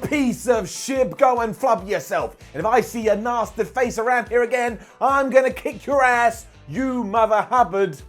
piece of shib, go and flub yourself. And if I see your nasty face around here again, I'm gonna kick your ass. You mother Hubbard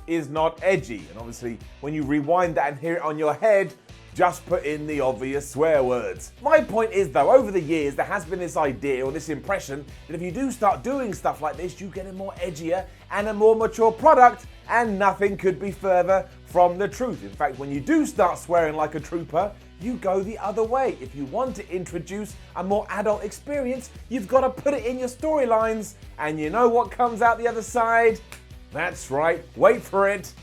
is not edgy. And obviously, when you rewind that and hear it on your head, just put in the obvious swear words. My point is though, over the years, there has been this idea or this impression that if you do start doing stuff like this, you get a more edgier and a more mature product, and nothing could be further from the truth. In fact, when you do start swearing like a trooper, you go the other way. If you want to introduce a more adult experience, you've got to put it in your storylines, and you know what comes out the other side? That's right, wait for it,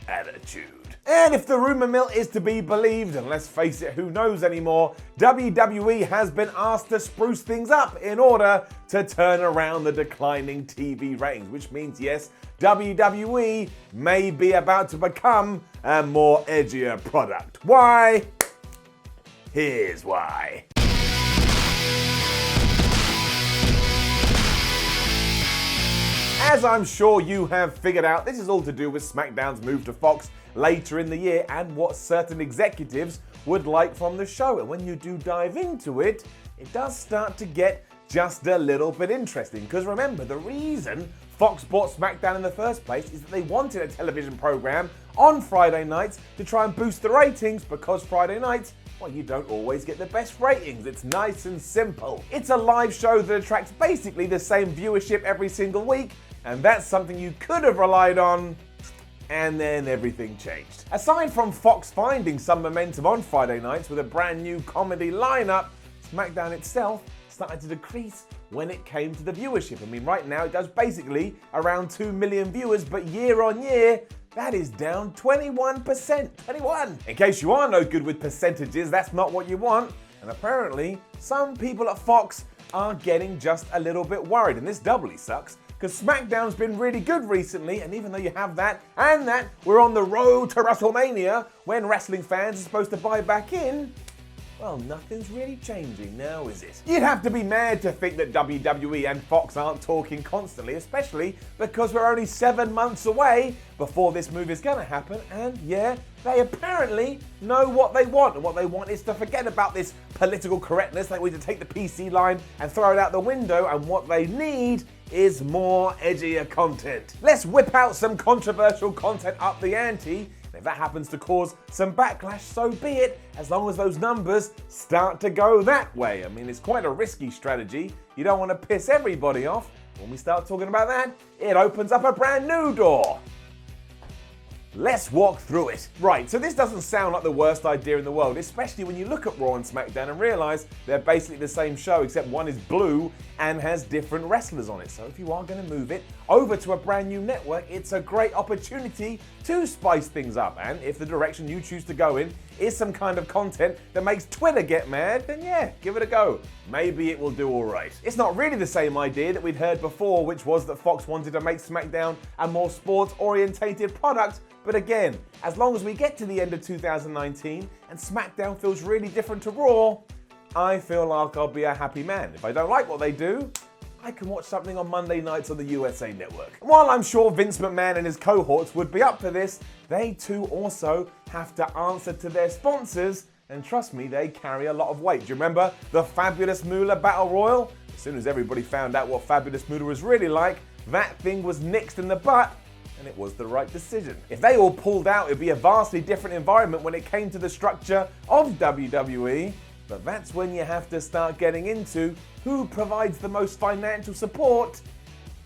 attitude. And if the rumor mill is to be believed, and let's face it, who knows anymore, WWE has been asked to spruce things up in order to turn around the declining TV ratings, which means, yes, WWE may be about to become a more edgier product. Why? Here's why. As I'm sure you have figured out, this is all to do with SmackDown's move to Fox later in the year and what certain executives would like from the show. And when you do dive into it, it does start to get just a little bit interesting. Because remember, the reason Fox bought SmackDown in the first place is that they wanted a television program on Friday nights to try and boost the ratings, because Friday nights, well, you don't always get the best ratings. It's nice and simple. It's a live show that attracts basically the same viewership every single week, and that's something you could have relied on, and then everything changed. Aside from Fox finding some momentum on Friday nights with a brand new comedy lineup, SmackDown itself started to decrease when it came to the viewership. I mean, right now it does basically around 2 million viewers, but year on year, that is down 21%. 21! In case you are no good with percentages, that's not what you want. And apparently, some people at Fox are getting just a little bit worried. And this doubly sucks, because SmackDown's been really good recently, and even though you have that and that, we're on the road to WrestleMania, when wrestling fans are supposed to buy back in, well, nothing's really changing now, is it? You'd have to be mad to think that WWE and Fox aren't talking constantly, especially because we're only 7 months away before this move is going to happen, and yeah, they apparently know what they want, and what they want is to forget about this political correctness. They want to take the PC line and throw it out the window, and what they need is more edgier content. Let's whip out some controversial content up the ante. If that happens to cause some backlash, so be it, as long as those numbers start to go that way. I mean, it's quite a risky strategy. You don't want to piss everybody off. When we start talking about that, it opens up a brand new door. Let's walk through it. Right, so this doesn't sound like the worst idea in the world, especially when you look at Raw and SmackDown and realize they're basically the same show, except one is blue and has different wrestlers on it. So if you are going to move it over to a brand new network, it's a great opportunity to spice things up. And if the direction you choose to go in is some kind of content that makes Twitter get mad, then yeah, give it a go. Maybe it will do all right. It's not really the same idea that we'd heard before, which was that Fox wanted to make SmackDown a more sports-orientated product. But again, as long as we get to the end of 2019 and SmackDown feels really different to Raw, I feel like I'll be a happy man. If I don't like what they do, I can watch something on Monday nights on the USA Network. And while I'm sure Vince McMahon and his cohorts would be up for this, they too also have to answer to their sponsors, and trust me, they carry a lot of weight. Do you remember the Fabulous Moolah Battle Royal? As soon as everybody found out what Fabulous Moolah was really like, that thing was nixed in the butt, and it was the right decision. If they all pulled out, it'd be a vastly different environment when it came to the structure of WWE, but that's when you have to start getting into who provides the most financial support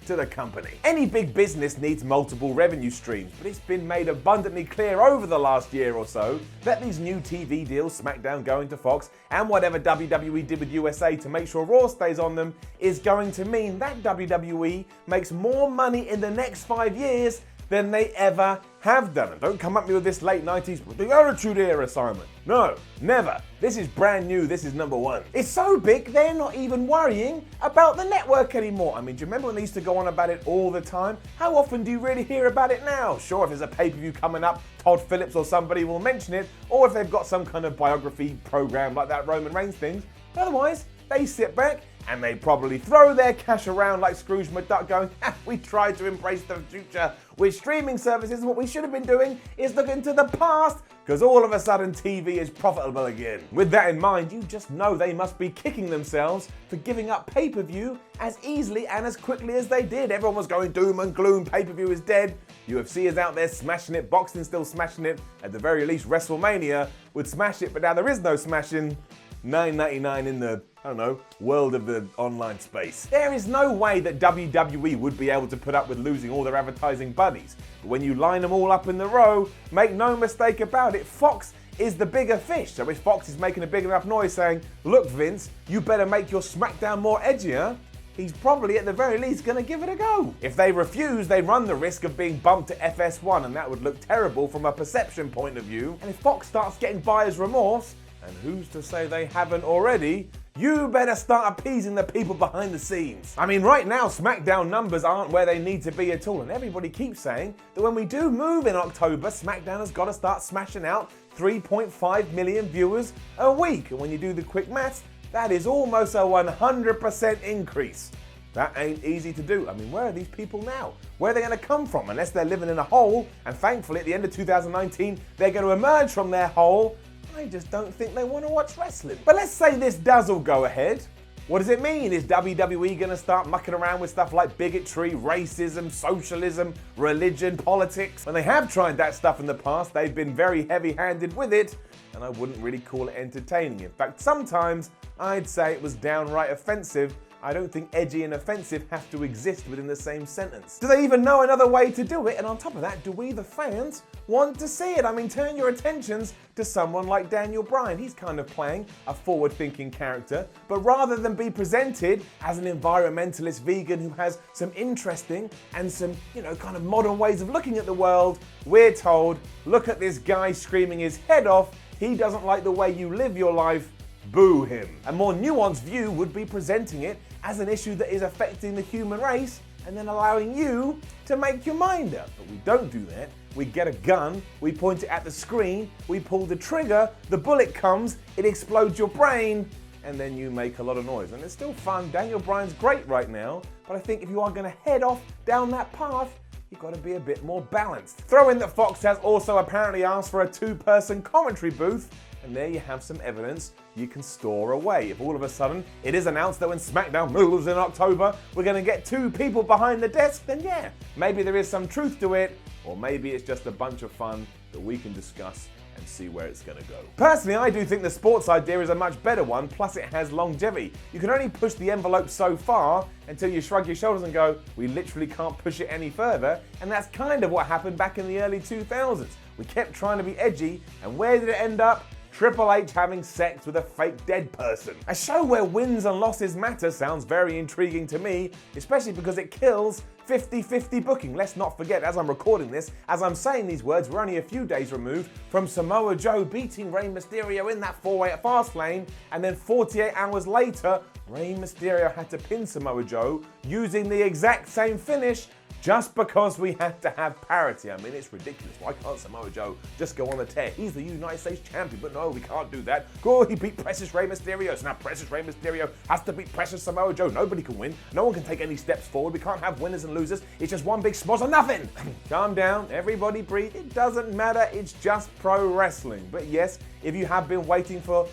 to the company. Any big business needs multiple revenue streams, but it's been made abundantly clear over the last year or so that these new TV deals, SmackDown going to Fox, and whatever WWE did with USA to make sure Raw stays on them, is going to mean that WWE makes more money in the next 5 years than they ever have done. And don't come at me with this late 90s, the Attitude Era assignment. No, never. This is brand new, this is number one. It's so big, they're not even worrying about the network anymore. I mean, do you remember when they used to go on about it all the time? How often do you really hear about it now? Sure, if there's a pay-per-view coming up, Todd Phillips or somebody will mention it, or if they've got some kind of biography program like that Roman Reigns thing. But otherwise, they sit back and they probably throw their cash around like Scrooge McDuck going, we tried to embrace the future with streaming services, and what we should have been doing is looking to the past, because all of a sudden TV is profitable again. With that in mind, you just know they must be kicking themselves for giving up pay-per-view as easily and as quickly as they did. Everyone was going doom and gloom, pay-per-view is dead. UFC is out there smashing it, boxing still smashing it. At the very least, WrestleMania would smash it, but now there is no smashing. $9.99 in the, I don't know, world of the online space. There is no way that WWE would be able to put up with losing all their advertising buddies. But when you line them all up in the row, make no mistake about it, Fox is the bigger fish. So if Fox is making a big enough noise saying, look Vince, you better make your Smackdown more edgier, he's probably at the very least going to give it a go. If they refuse, they run the risk of being bumped to FS1, and that would look terrible from a perception point of view. And if Fox starts getting buyer's remorse, and who's to say they haven't already, you better start appeasing the people behind the scenes. I mean, right now, Smackdown numbers aren't where they need to be at all, and everybody keeps saying that when we do move in October, Smackdown has got to start smashing out 3.5 million viewers a week. And when you do the quick maths, that is almost a 100% increase. That ain't easy to do. I mean, where are these people now? Where are they going to come from? Unless they're living in a hole, and thankfully at the end of 2019, they're going to emerge from their hole. I just don't think they want to watch wrestling. But let's say this does all go ahead. What does it mean? Is WWE going to start mucking around with stuff like bigotry, racism, socialism, religion, politics? When they have tried that stuff in the past, they've been very heavy-handed with it, and I wouldn't really call it entertaining. In fact, sometimes I'd say it was downright offensive. I don't think edgy and offensive have to exist within the same sentence. Do they even know another way to do it? And on top of that, do we, the fans, want to see it? I mean, turn your attentions to someone like Daniel Bryan. He's kind of playing a forward-thinking character, but rather than be presented as an environmentalist vegan who has some interesting and some, kind of modern ways of looking at the world, we're told, look at this guy screaming his head off. He doesn't like the way you live your life. Boo him. A more nuanced view would be presenting it as an issue that is affecting the human race and then allowing you to make your mind up. But we don't do that. We get a gun, we point it at the screen, we pull the trigger, the bullet comes, it explodes your brain, and then you make a lot of noise. And it's still fun. Daniel Bryan's great right now, but I think if you are going to head off down that path, you've got to be a bit more balanced. Throw in that Fox has also apparently asked for a 2-person commentary booth, and there you have some evidence you can store away. If all of a sudden it is announced that when Smackdown moves in October, we're going to get 2 people behind the desk, then yeah, maybe there is some truth to it, or maybe it's just a bunch of fun that we can discuss and see where it's going to go. Personally, I do think the sports idea is a much better one, plus it has longevity. You can only push the envelope so far until you shrug your shoulders and go, we literally can't push it any further, and that's kind of what happened back in the early 2000s. We kept trying to be edgy, and where did it end up? Triple H having sex with a fake dead person. A show where wins and losses matter sounds very intriguing to me, especially because it kills 50-50 booking. Let's not forget, as I'm recording this, as I'm saying these words, we're only a few days removed from Samoa Joe beating Rey Mysterio in that 4-way at Fastlane, and then 48 hours later, Rey Mysterio had to pin Samoa Joe using the exact same finish just because we had to have parity. I mean, it's ridiculous. Why can't Samoa Joe just go on the tear? He's the United States champion, but no, we can't do that. Oh, he beat Precious Rey Mysterio, so now Precious Rey Mysterio has to beat Precious Samoa Joe. Nobody can win. No one can take any steps forward. We can't have winners and losers. It's just one big smosh of nothing. Calm down. Everybody breathe. It doesn't matter. It's just pro wrestling. But yes, if you have been waiting for,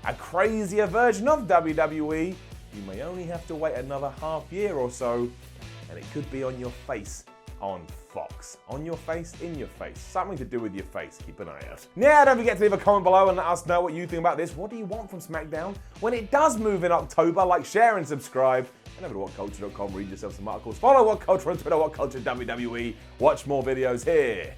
a crazier version of WWE, you may only have to wait another half year or so, and it could be on your face on Fox. On your face, in your face. Something to do with your face. Keep an eye out. Now, don't forget to leave a comment below and let us know what you think about this. What do you want from Smackdown when it does move in October? Like, share, and subscribe. And over to WhatCulture.com, read yourself some articles. Follow WhatCulture on Twitter, WhatCulture WWE. Watch more videos here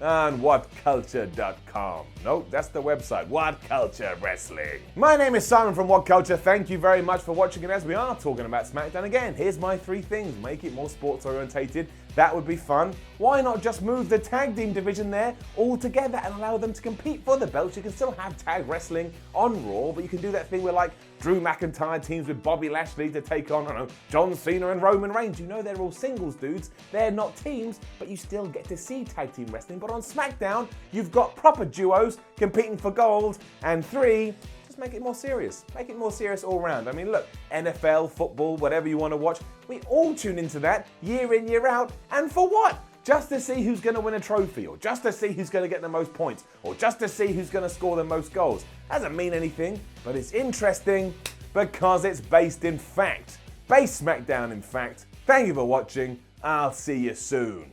on WhatCulture.com. Nope, that's the website, WhatCulture Wrestling. My name is Simon from WhatCulture. Thank you very much for watching, and as we are talking about Smackdown again, here's my 3 things. Make it more sports orientated. That would be fun. Why not just move the tag team division there all together and allow them to compete for the belts? You can still have tag wrestling on Raw, but you can do that thing where, like, Drew McIntyre teams with Bobby Lashley to take on, I don't know, John Cena and Roman Reigns. You know they're all singles dudes. They're not teams, but you still get to see tag team wrestling. But on SmackDown, you've got proper duos competing for gold. And 3, just make it more serious. Make it more serious all round. I mean, look, NFL, football, whatever you want to watch, we all tune into that year in, year out. And for what? just to see who's going to win a trophy, or just to see who's going to get the most points, or just to see who's going to score the most goals. Doesn't mean anything, but it's interesting because it's based in fact. Base SmackDown in fact. Thank you for watching. I'll see you soon.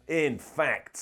In fact.